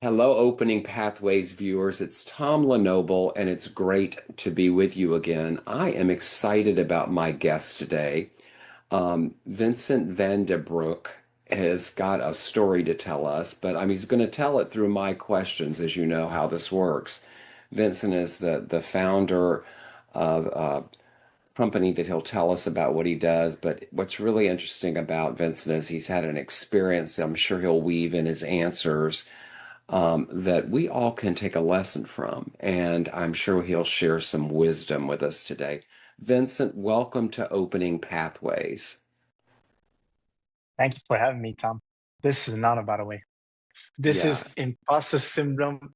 Hello, Opening Pathways viewers. It's Tom LeNoble, and it's great to be with you again. I am excited about my guest today. Vincent van der Broek has got a story to tell us, but he's going to tell it through my questions, as you know how this works. Vincent is the founder of a company that he'll tell us about what he does. But what's really interesting about Vincent is he's had an experience I'm sure he'll weave in his answers that we all can take a lesson from. And I'm sure he'll share some wisdom with us today. Vincent, welcome to Opening Pathways. Thank you for having me, Tom. This is an honor, by the way. This Yeah, is imposter syndrome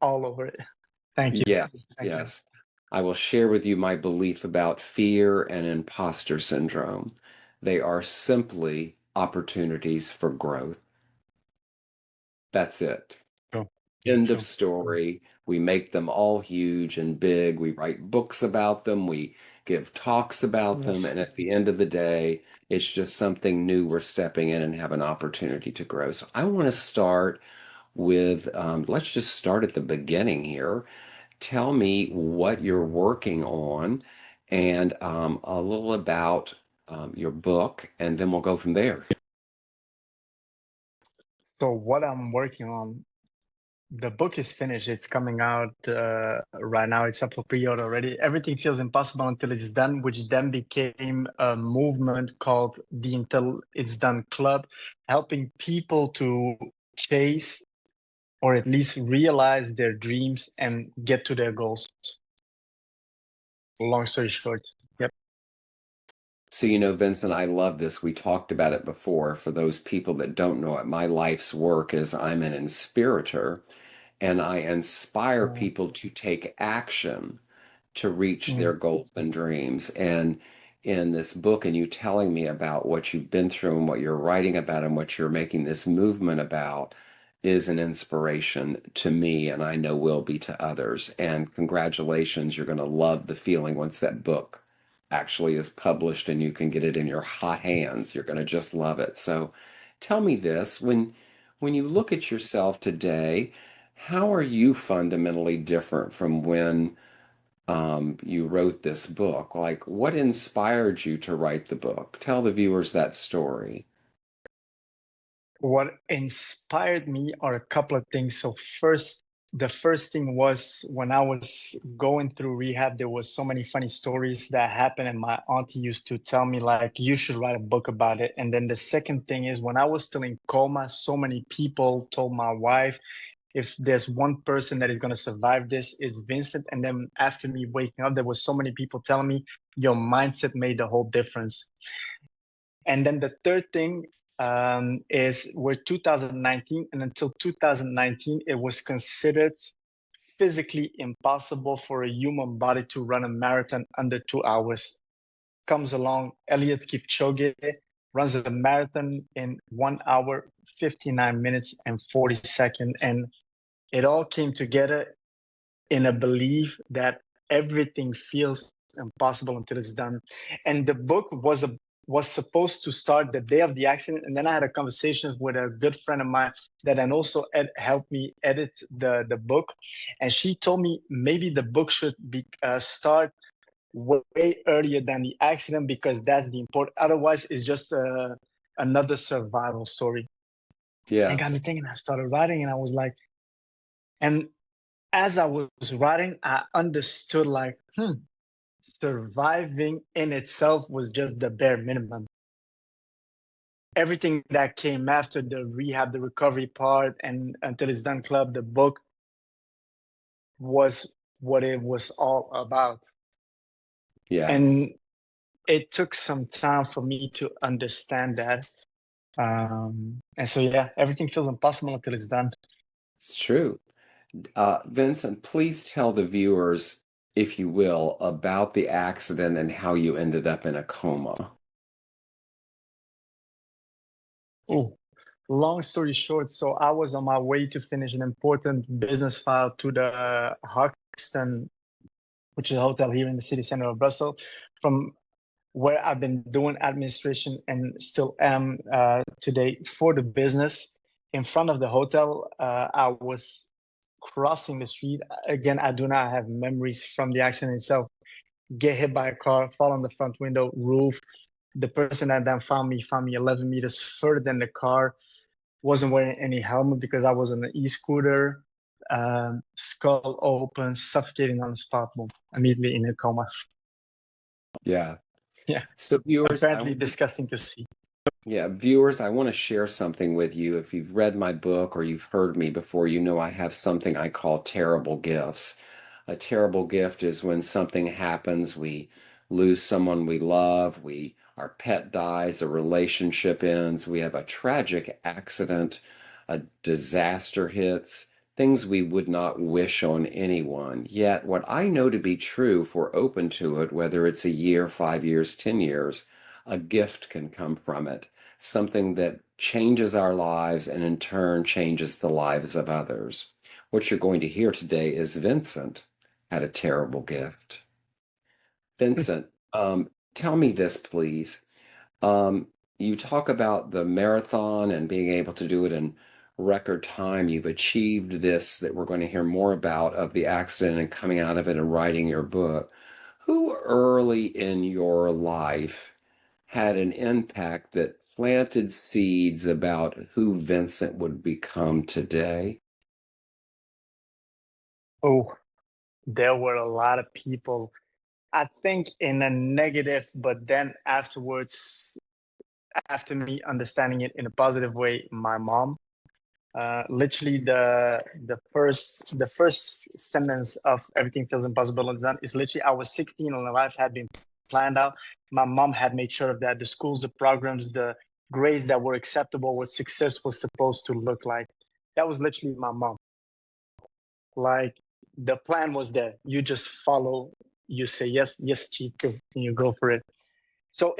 all over it. Thank you. yes, Thank you. yes. I will share with you my belief about fear and imposter syndrome. They are simply opportunities for growth. That's it. True. End of True. story. We make them all huge and big. We write books about them. We give talks about them. Yes. And at the end of the day, it's just something new we're stepping in and have an opportunity to grow. So I want to start with, let's just start at the beginning here. Tell me what you're working on and a little about your book, and then we'll go from there. So what I'm working on, the book is finished. It's coming out right now. It's up for pre-order already. Everything feels impossible until it's done, which then became a movement called the Until It's Done Club, helping people to chase or at least realize their dreams and get to their goals. Long story short. Yep. So, Vincent, I love this. We talked about it before. For those people that don't know it, my life's work is I'm an inspirator and I inspire Mm, people to take action to reach their mm. goals and dreams. And in this book, and you telling me about what you've been through and what you're writing about and what you're making this movement about is an inspiration to me, and I know will be to others. And congratulations, you're going to love the feeling once that book actually is published and you can get it in your hot hands. You're going to just love it. So tell me this, when you look at yourself today, how are you fundamentally different from when you wrote this book? Like, what inspired you to write the book? Tell the viewers that story. What inspired me are a couple of things. So the first thing was when I was going through rehab, there was so many funny stories that happened, and my auntie used to tell me like, you should write a book about it. And then the second thing is when I was still in coma, so many people told my wife, if there's one person that is going to survive this, it's Vincent. And then after me waking up, there was so many people telling me your mindset made the whole difference. And then the third thing is we're 2019, and until 2019, it was considered physically impossible for a human body to run a marathon under 2 hours. Comes along, Elliot Kipchoge runs a marathon in 1 hour, 59 minutes, and 40 seconds. And it all came together in a belief that everything feels impossible until it's done. And the book was supposed to start the day of the accident, and then I had a conversation with a good friend of mine that then also helped me edit the book, and she told me maybe the book should be start way earlier than the accident because that's the important. Otherwise, it's just another survival story. And got me Yes. thinking. I started writing, and I was like, and as I was writing, I understood like, surviving in itself was just the bare minimum. Everything that came after the rehab, the recovery part, and until it's done club, the book was what it was all about. Yes. And it took some time for me to understand that. And so, yeah, everything feels impossible until it's done. It's true. Vincent, please tell the viewers, if you will, about the accident and how you ended up in a coma. Oh, long story short, so I was on my way to finish an important business file to the Hoxton, which is a hotel here in the city center of Brussels, from where I've been doing administration and still am today for the business. in front of the hotel. I was crossing the street. Again, I do not have memories from the accident itself. Get hit by a car, fall on the front window, roof. The person that then found me 11 meters further than the car. Wasn't wearing any helmet because I was on an e-scooter. Skull open, suffocating on the spot, boom, immediately in a coma. Yeah. Yeah, So viewers, apparently disgusting to see. viewers, I want to share something with you. If you've read my book or you've heard me before, you know I have something I call terrible gifts. A terrible gift is when something happens, we lose someone we love, our pet dies, a relationship ends, we have a tragic accident, a disaster hits, things we would not wish on anyone. Yet what I know to be true, if we're open to it, whether it's a year, 5 years, 10 years, a gift can come from it, something that changes our lives and in turn changes the lives of others. What you're going to hear today is Vincent had a terrible gift. Vincent, tell me this, please. You talk about the marathon and being able to do it in record time. You've achieved this that we're going to hear more about of the accident and coming out of it and writing your book. Who early in your life had an impact that planted seeds about who Vincent would become today? Oh, there were a lot of people. I think in a negative, but then afterwards, after me understanding it in a positive way, my mom. Literally, the first sentence of "Everything Feels Impossible" is literally, I was 16 and life had been planned out. My mom had made sure of that. The schools, the programs, the grades that were acceptable, what success was supposed to look like. That was literally my mom. Like the plan was there. You just follow. You say yes, yes, Chico, and you go for it. So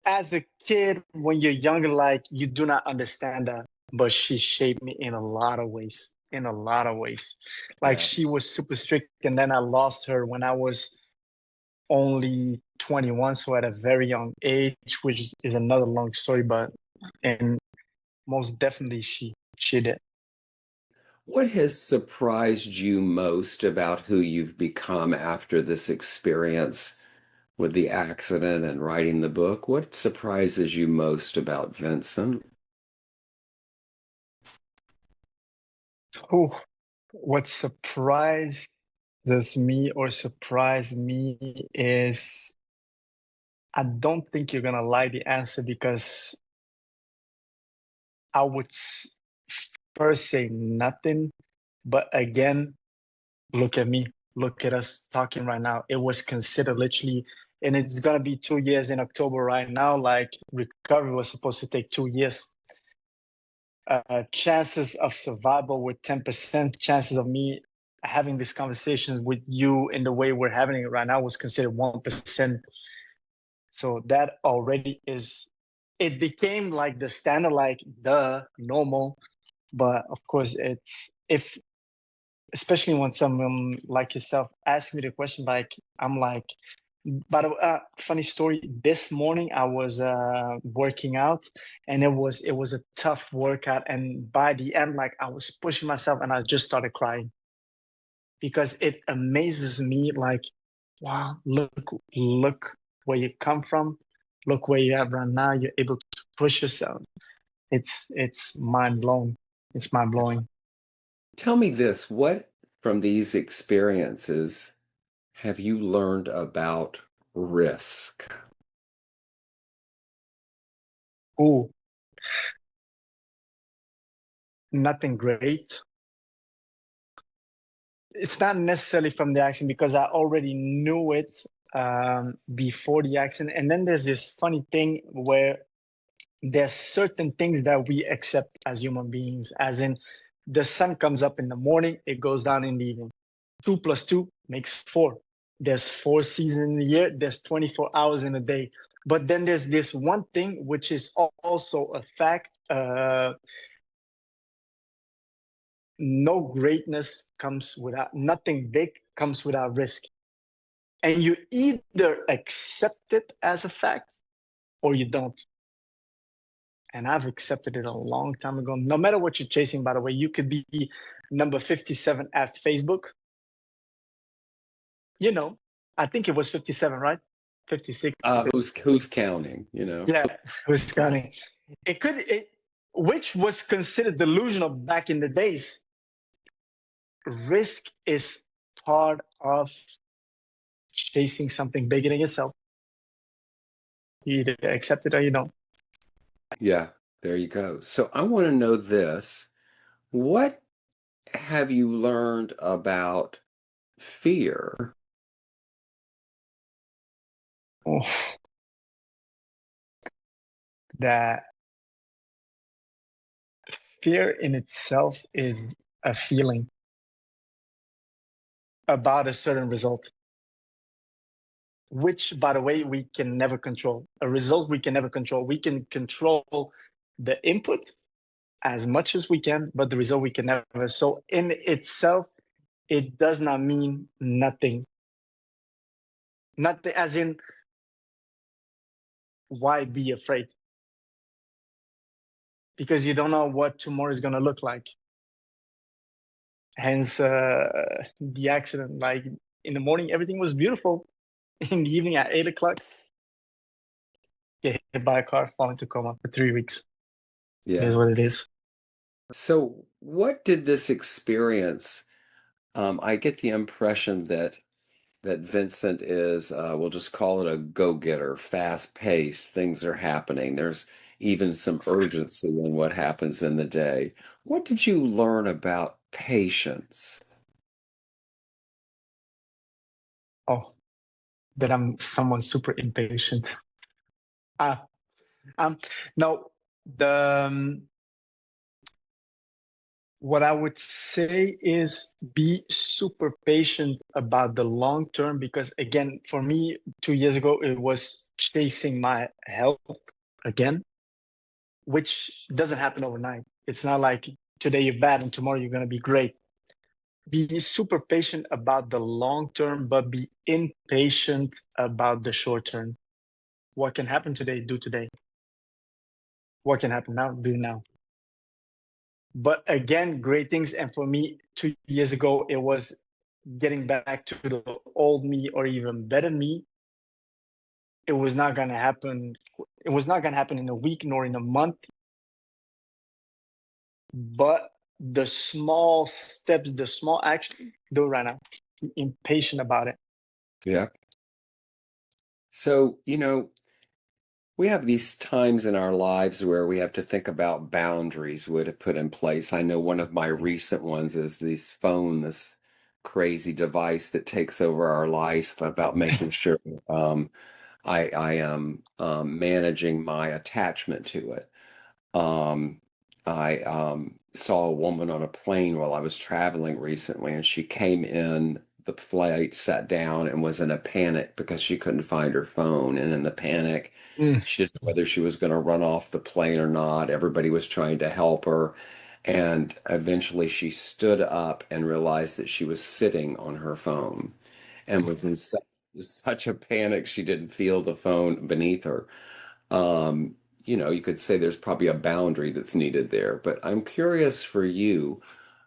as a kid, when you're younger, like you do not understand that, but she shaped me in a lot of ways. In a lot of ways, like Yeah. she was super strict, and then I lost her when I was only 21, so at a very young age, which is another long story. But and most definitely, she did. What has surprised you most about who you've become after this experience with the accident and writing the book? What surprises you most about Vincent? Oh, what surprises me or surprised me is I don't think you're gonna like the answer because I would first say nothing, but again, look at me, look at us talking right now. It was considered literally, and it's gonna be 2 years in October right now. Like recovery was supposed to take 2 years. Chances of survival were 10%. Chances of me having these conversations with you in the way we're having it right now was considered 1%. So that already is, it became like the standard, like the normal. But of course, it's if especially when someone like yourself asks me the question, like I'm like, but funny story. This morning I was working out, and it was a tough workout. And by the end, like I was pushing myself, and I just started crying because it amazes me. Like, wow, look where you come from, look where you are right now. You're able to push yourself. It's mind blowing. It's mind blowing. Tell me this, what from these experiences have you learned about risk? Ooh, nothing great. It's not necessarily from the accident because I already knew it before the accident. And then there's this funny thing where there's certain things that we accept as human beings, as in the sun comes up in the morning, it goes down in the evening. 2 plus 2 makes 4. There's 4 seasons in the year, there's 24 hours in a day. But then there's this one thing which is also a fact. No greatness comes without, nothing big comes without risk. And you either accept it as a fact or you don't. And I've accepted it a long time ago. No matter what you're chasing, by the way, you could be number 57 at Facebook. You know, I think it was 57, right? 56. Who's counting, you know? Yeah, who's counting? Which was considered delusional back in the days. Risk is part of chasing something bigger than yourself. You either accept it or you don't. Yeah, there you go. So I want to know this. What have you learned about fear? Oh, that fear in itself is a feeling about a certain result, which, by the way, we can never control. A result we can never control. We can control the input as much as we can, but the result we can never. So in itself, it does not mean nothing. Nothing as in, why be afraid? Because you don't know what tomorrow is going to look like. Hence the accident. Like in the morning, everything was beautiful. In the evening at 8 o'clock, get hit by a car, fall into coma for 3 weeks. It is Yeah. what it is. So what did this experience, I get the impression that Vincent is, we'll just call it a go-getter, fast-paced, things are happening. There's even some urgency in what happens in the day. What did you learn about patience? Oh, that I'm someone super impatient. Ah, um, no, the what I would say is be super patient about the long term because again, for me, 2 years ago, it was chasing my health again, which doesn't happen overnight. It's not like today you're bad and tomorrow you're going to be great. Be super patient about the long term, but be impatient about the short term. What can happen today, do today. What can happen now, do now. But again, great things. And for me, 2 years ago, it was getting back to the old me or even better me. It was not going to happen. It was not going to happen in a week nor in a month. But the small steps, the small action, do right now. Be impatient about it. Yeah. So, we have these times in our lives where we have to think about boundaries we to put in place. I know one of my recent ones is this phone, this crazy device that takes over our life about making sure I am managing my attachment to it. I saw a woman on a plane while I was traveling recently, and she came in the flight, sat down, and was in a panic because she couldn't find her phone. And in the panic, Mm. she didn't know whether she was going to run off the plane or not. Everybody was trying to help her. And eventually she stood up and realized that she was sitting on her phone and was in such a panic she didn't feel the phone beneath her. You could say there's probably a boundary that's needed there, but I'm curious for you,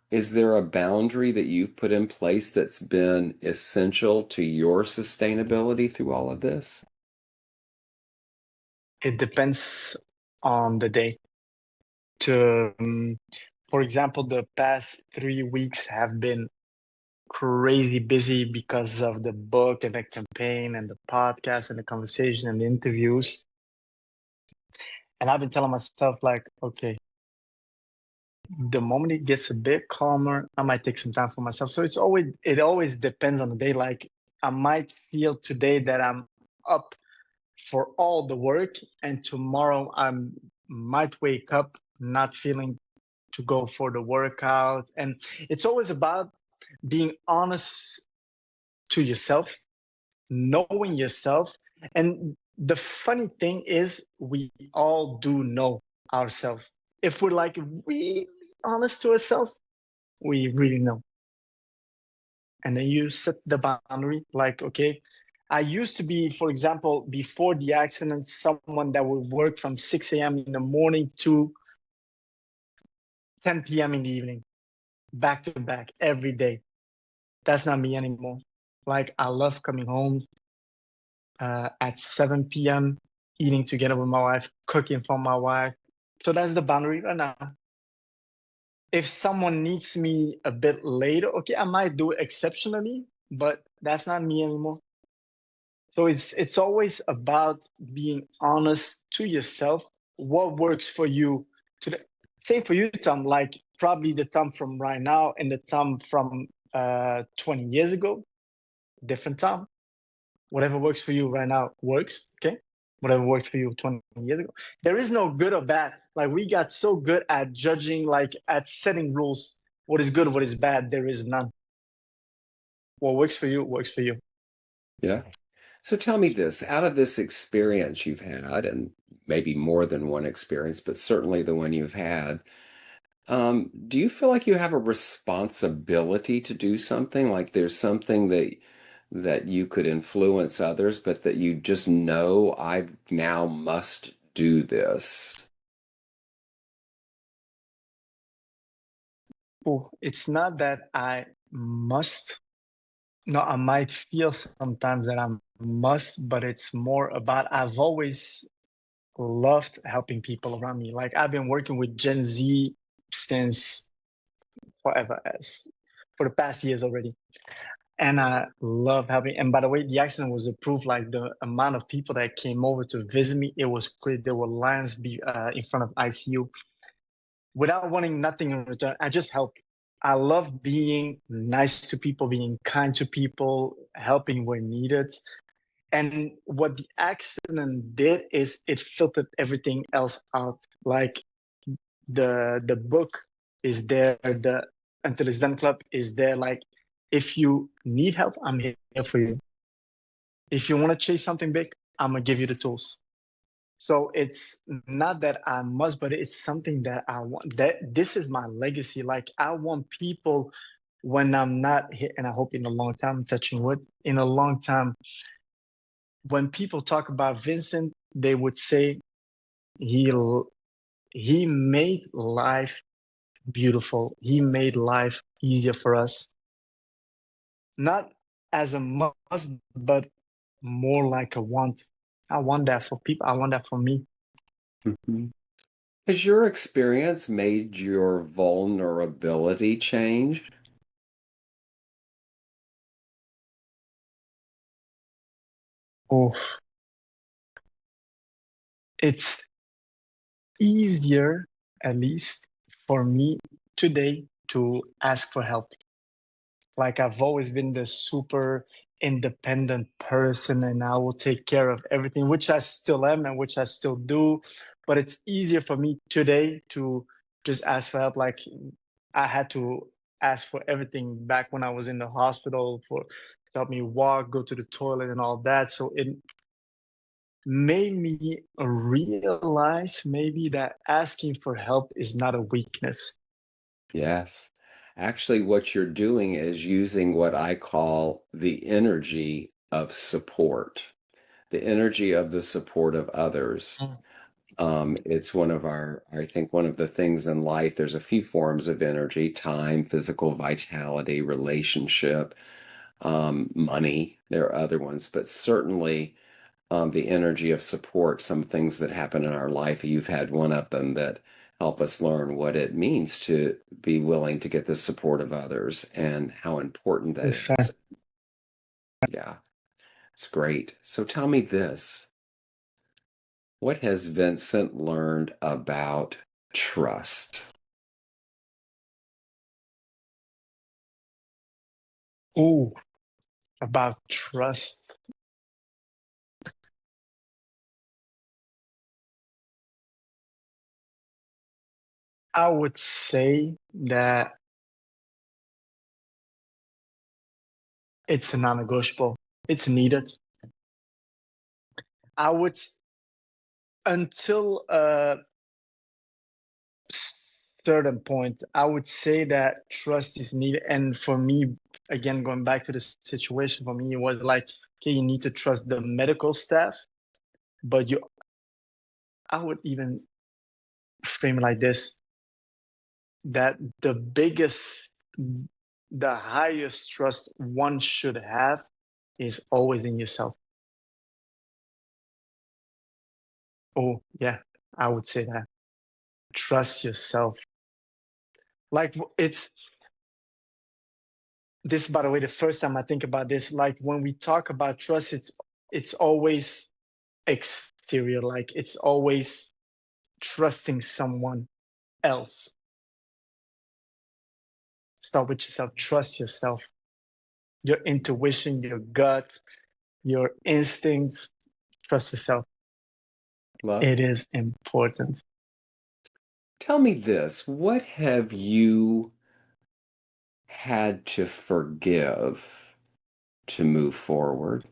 is there a boundary that you've put in place that's been essential to your sustainability through all of this? It depends on the day. For example, the past 3 weeks have been crazy busy because of the book and the campaign and the podcast and the conversation and the interviews. And I've been telling myself, like, okay, the moment it gets a bit calmer, I might take some time for myself. So it always depends on the day. Like I might feel today that I'm up for all the work, and tomorrow I might wake up not feeling to go for the workout. And it's always about being honest to yourself, knowing yourself. And the funny thing is, we all do know ourselves. If we're like really honest to ourselves, we really know. And then you set the boundary like, okay, I used to be, for example, before the accident, someone that would work from 6 a.m. in the morning to 10 p.m. in the evening, back to back every day. That's not me anymore. Like, I love coming home at 7 p.m., eating together with my wife, cooking for my wife. So that's the boundary right now. If someone needs me a bit later, okay, I might do it exceptionally, but that's not me anymore. So it's always about being honest to yourself. What works for you today? Same for you, Tom. Like probably the Tom from right now and the Tom from 20 years ago, different Tom. Whatever works for you right now works. Okay, whatever worked for you 20 years ago. There is no good or bad. Like we got so good at judging, like at setting rules. What is good, what is bad? There is none. What works for you works for you. Yeah. So tell me this, out of this experience you've had, and maybe more than one experience, but certainly the one you've had, do you feel like you have a responsibility to do something? Like there's something that you could influence others, but that you just know I now must do this? Oh, it's not that I must. No, I might feel sometimes that I must, but it's more about I've always loved helping people around me. Like I've been working with Gen Z since forever, as for the past years already. And I love helping. And by the way, the accident was a proof. Like the amount of people that came over to visit me, it was great. There were lines in front of ICU without wanting nothing in return. I just help. I love being nice to people, being kind to people, helping where needed. And what the accident did is it filtered everything else out. Like the book is there, the Until It's Done Club is there. Like if you need help, I'm here for you. If you want to chase something big, I'm gonna give you the tools. So it's not that I must, but it's something that I want. That this is my legacy. Like I want people when I'm not here, and I hope in a long time, touching wood, in a long time, when people talk about Vincent, they would say he he made life beautiful. He made life easier for us. Not as a must, but more like a want. I want that for people. I want that for me. Mhm. Has your experience made your vulnerability change? Oh, it's easier, at least for me today, to ask for help. Like I've always been the super independent person and I will take care of everything, which I still am and which I still do. But it's easier for me today to just ask for help. Like I had to ask for everything back when I was in the hospital for to help me walk, go to the toilet and all that. So it made me realize maybe that asking for help is not a weakness. Yes. Actually, what you're doing is using what I call the energy of support, the energy of the support of others. Mm. It's one of our, I think, one of the things in life. There's a few forms of energy: time, physical vitality, relationship, money. There are other ones, but certainly the energy of support, some things that happen in our life. You've had one of them that help us learn what it means to be willing to get the support of others and how important that Yes, sir. is. Yeah, it's great. So tell me this. What has Vincent learned about trust? Oh, about trust. I would say that it's a non-negotiable. It's needed. I would until a certain point, I would say that trust is needed. And for me, again, going back to the situation, for me, it was like Okay, you need to trust the medical staff, but I would even frame it like this, that the highest trust one should have is always in yourself. Oh, yeah, I would say that. Trust yourself. Like this, by the way, the first time I think about this, like when we talk about trust, it's always exterior, like it's always trusting someone else. Start with yourself. Trust yourself. Your intuition, your gut, your instincts. Trust yourself. Love. It is important. Tell me this, what have you had to forgive to move forward?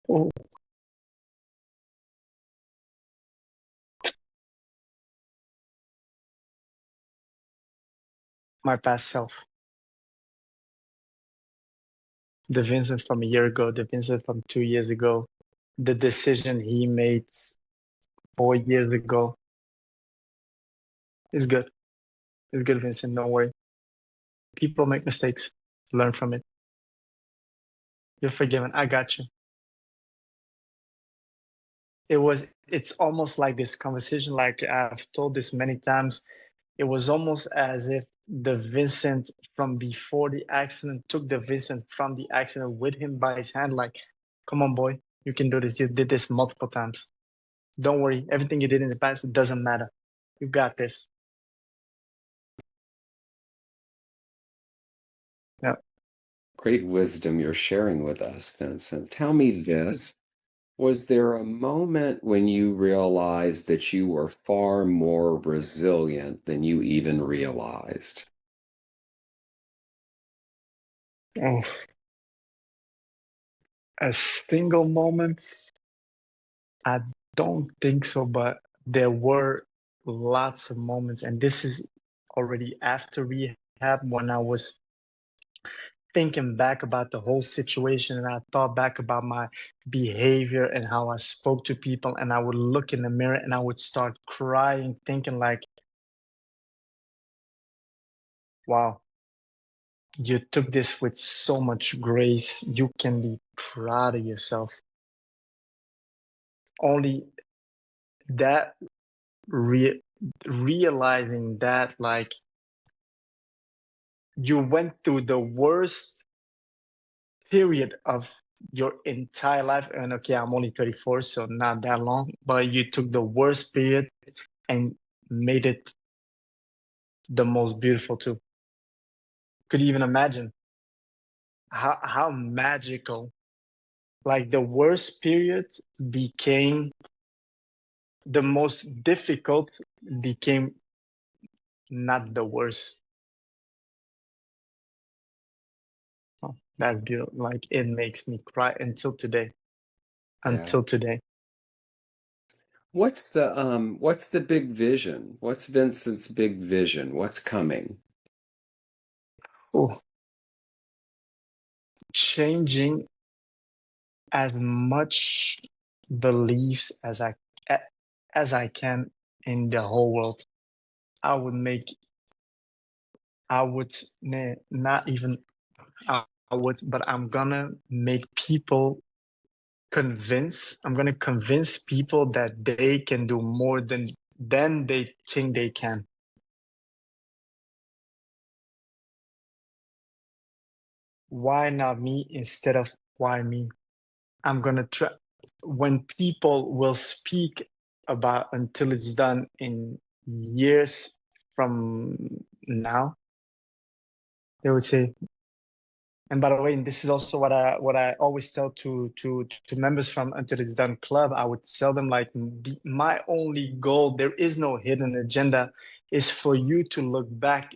Oh, my past self. The Vincent from a year ago, the Vincent from 2 years ago, the decision he made 4 years ago is good. It's good, Vincent. Don't worry. People make mistakes. Learn from it. You're forgiven. I got you. It's almost like this conversation, like I've told this many times. It was almost as if the Vincent from before the accident took the Vincent from the accident with him by his hand, like, come on, boy, you can do this. You did this multiple times. Don't worry. Everything you did in the past, it doesn't matter. You got this. Yeah. Great wisdom you're sharing with us, Vincent. Tell me this. Was there a moment when you realized that you were far more resilient than you even realized? Oh, a single moment, I don't think so, but there were lots of moments, and this is already after rehab when I was thinking back about the whole situation and I thought back about my behavior and how I spoke to people, and I would look in the mirror and I would start crying, thinking like, wow, you took this with so much grace. You can be proud of yourself. Only that realizing that like you went through the worst period of your entire life, and okay, I'm only 34, so not that long, but you took the worst period and made it the most beautiful too. Could you even imagine how magical, like the worst period became the most difficult, became not the worst. Oh, that's beautiful. Like it makes me cry until today. Yeah. Until today. What's the big vision? What's Vincent's big vision? What's coming? Oh, changing as much beliefs as I can in the whole world. I would make I would not even I would, but I'm gonna make people I'm gonna convince people that they can do more than they think they can. Why not me instead of why me? I'm gonna try when people will speak about until it's done in years from now, they would say, and by the way, and this is also what I always tell to members from Until It's Done Club. I would tell them like my only goal, there is no hidden agenda, is for you to look back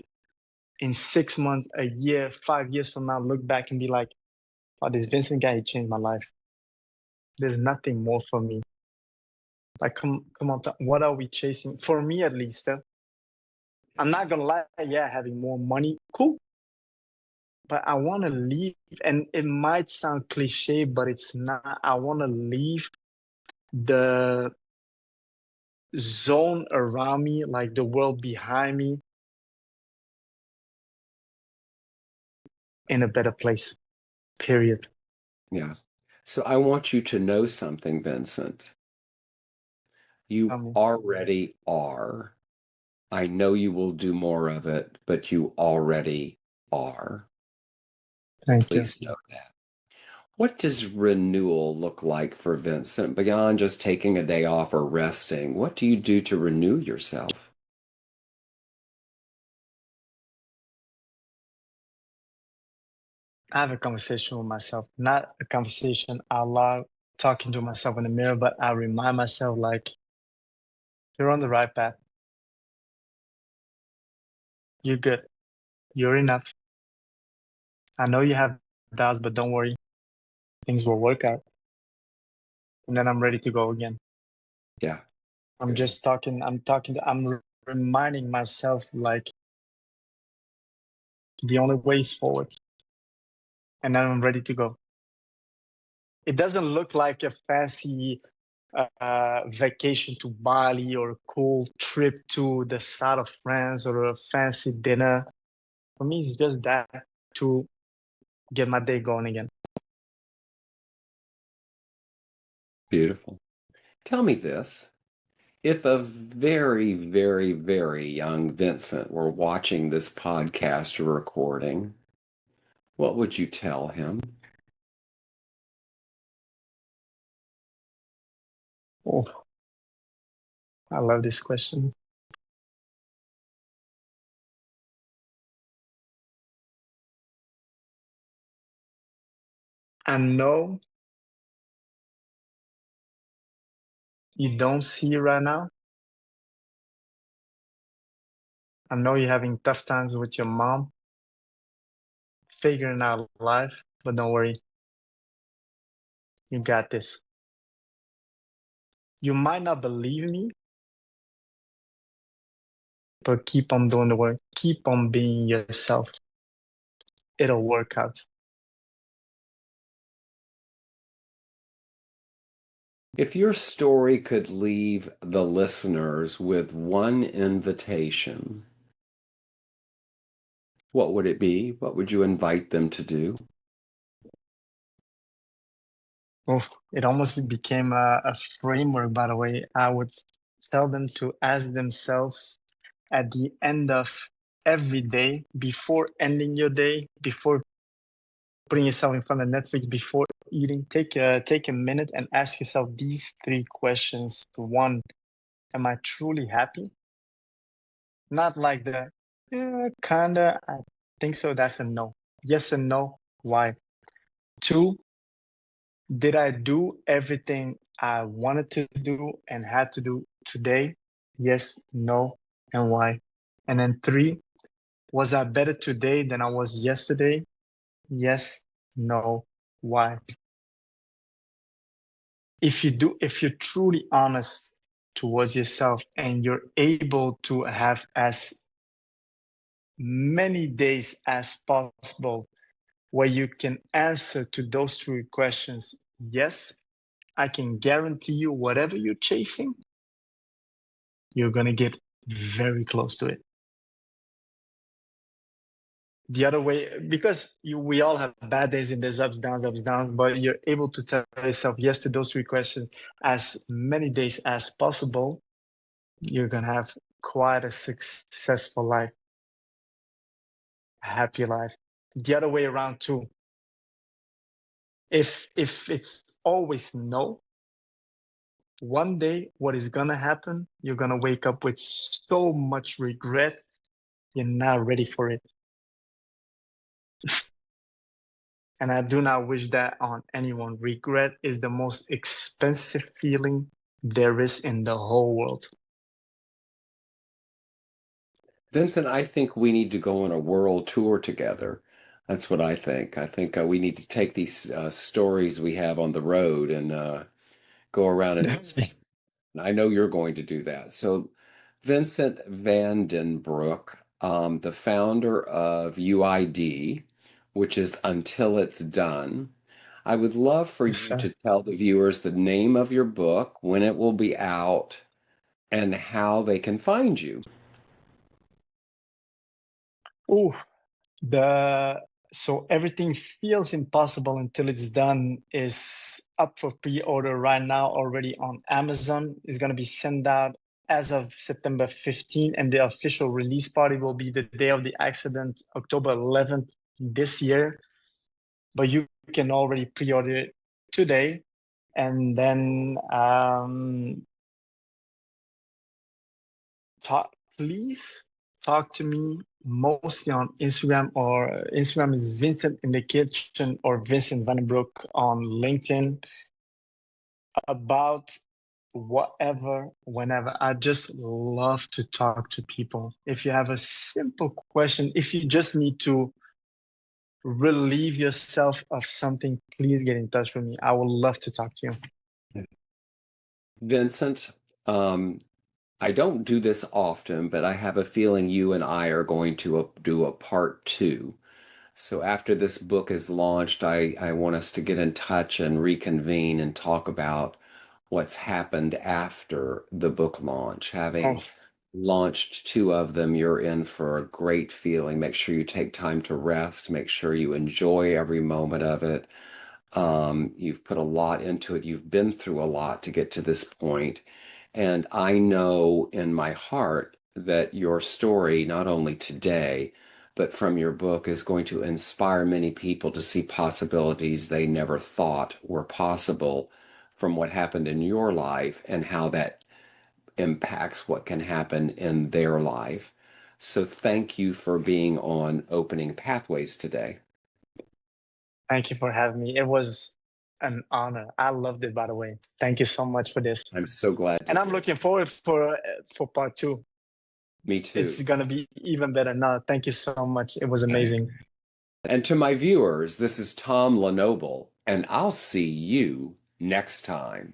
in 6 months, a year, 5 years from now, look back and be like, oh, this Vincent guy, he changed my life. There's nothing more for me. Like, come on, what are we chasing? For me, at least, I'm not gonna lie. Yeah, having more money, cool. but I want to leave, and it might sound cliche, but it's not. I want to leave the zone around me, like the world behind me, in a better place, period. Yeah. So I want you to know something, Vincent. I You mean, already are. I know you will do more of it, but you already are. thank you. Please know that. What does renewal look like for Vincent beyond just taking a day off or resting? What do you do to renew yourself? I have a conversation with myself, not a conversation out loud, talking to myself in the mirror, but I remind myself, like, you're on the right path. You're good. You're enough. I know you have doubts, but don't worry. Things will work out. And then I'm ready to go again. Yeah, I'm good. just talking, I'm reminding myself, like, the only way is forward. And then I'm ready to go. It doesn't look like a fancy vacation to Bali or a cool trip to the south of France or a fancy dinner. For me, it's just that to get my day going again. Beautiful. Tell me this. If a very, very, very young Vincent were watching this podcast or recording, what would you tell him? Oh, I love this question. I know you don't see it right now. I know you're having tough times with your mom, figuring out life, but don't worry, you got this. You might not believe me, but keep on doing the work. Keep on being yourself. It'll work out. If your story could leave the listeners with one invitation, what would it be? What would you invite them to do? Oh, it almost became a framework, by the way. I would tell them to ask themselves at the end of every day, before ending your day, before putting yourself in front of Netflix, before eating, take a minute and ask yourself these three questions. One, am I truly happy? Not like the yeah, kinda, I think so. That's a no. Yes and no. Why? Two, did I do everything I wanted to do and had to do today? Yes, no, and why? And then three, was I better today than I was yesterday? Yes, no, why? If you're truly honest towards yourself and you're able to have as many days as possible where you can answer to those three questions, yes, I can guarantee you whatever you're chasing, you're going to get very close to it. The other way, because we all have bad days and there's ups, downs, but you're able to tell yourself yes to those three questions as many days as possible, you're going to have quite a successful life, a happy life. The other way around too. If it's always no, one day what is going to happen, you're going to wake up with so much regret, you're not ready for it. And I do not wish that on anyone. Regret is the most expensive feeling there is in the whole world. Vincent, I think we need to go on a world tour together. That's what I think. I think we need to take these stories we have on the road and go around and inspire. I know you're going to do that. So, Vincent Vandenbroek, the founder of UID, which is Until It's Done. I would love for Yes, you sir. to tell the viewers the name of your book, when it will be out, and how they can find you. Ooh, the so everything feels impossible until it's done is up for pre-order right now already on Amazon. It's gonna be sent out as of September 15th, and the official release party will be the day of the accident, October 11th this year. But you can already pre-order it today, and then please talk to me mostly on Instagram, or Instagram is Vincent in the Kitchen or Vincent Vandenbroek on LinkedIn, about whatever, whenever. I just love to talk to people. If you have a simple question, if you just need to relieve yourself of something, please get in touch with me. I would love to talk to you. Vincent, I don't do this often, but I have a feeling you and I are going to do a part two. So after this book is launched, I want us to get in touch and reconvene and talk about what's happened after the book launch. Oh, Having launched two of them, you're in for a great feeling. Make sure you take time to rest. Make sure you enjoy every moment of it. You've put a lot into it. You've been through a lot to get to this point. And I know in my heart that your story, not only today, but from your book, is going to inspire many people to see possibilities they never thought were possible from what happened in your life and how that impacts what can happen in their life. So thank you for being on Opening Pathways today. thank you for having me. It was an honor. I loved it, by the way. Thank you so much for this. I'm so glad to And I'm hear. looking forward for part two. Me It's too. gonna be even better now. Thank you so much. It was amazing. And to my viewers, this is Tom LeNoble, and I'll see you next time.